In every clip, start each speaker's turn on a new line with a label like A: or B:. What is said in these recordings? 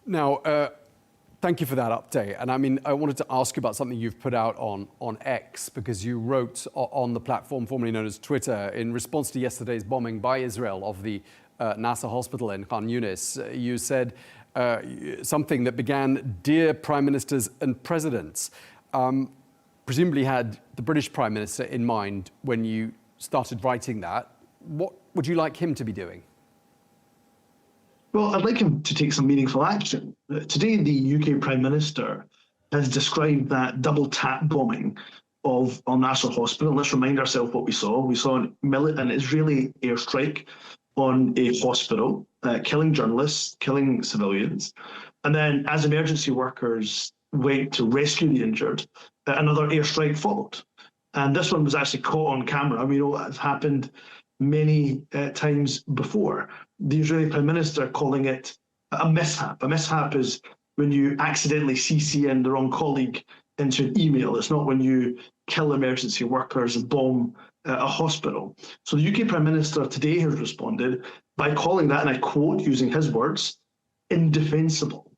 A: Now, thank you for that update. And I mean, I wanted to ask you about something you've put out on X, because you wrote on the platform formerly known as Twitter, in response to yesterday's bombing by Israel of the Al-Nasser Hospital in Khan Yunis. You said something that began, "Dear Prime Ministers and Presidents." Presumably had the British Prime Minister in mind when you started writing that. What would you like him to be doing?
B: Well, I'd like him to take some meaningful action. Today, the UK Prime Minister has described that double tap bombing of Al-Nasser Hospital. Let's remind ourselves what we saw. We saw an Israeli airstrike on a hospital, killing journalists, killing civilians. And then as emergency workers went to rescue the injured, another airstrike followed. And this one was actually caught on camera. We know that's happened many times before. The Israeli Prime Minister calling it a mishap. A mishap is when you accidentally CC in the wrong colleague into an email. It's not when you kill emergency workers and bomb a hospital. So the UK Prime Minister today has responded by calling that, and I quote using his words, indefensible.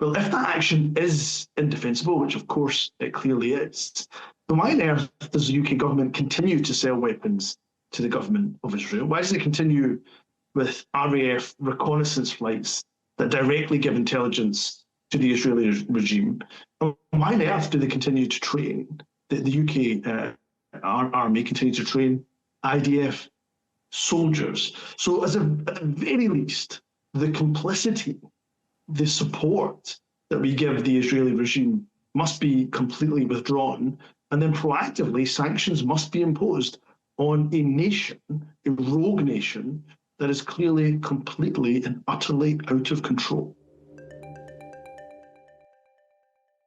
B: Well, if that action is indefensible, which of course it clearly is, then why on earth does the UK government continue to sell weapons to the government of Israel? Why does it continue with RAF reconnaissance flights that directly give intelligence to the Israeli regime? And why on earth do they continue to train, the UK army continue to train IDF soldiers? So at the very least, the complicity, the support that we give the Israeli regime must be completely withdrawn, and then proactively sanctions must be imposed on a nation, a rogue nation, that is clearly, completely and utterly out of control.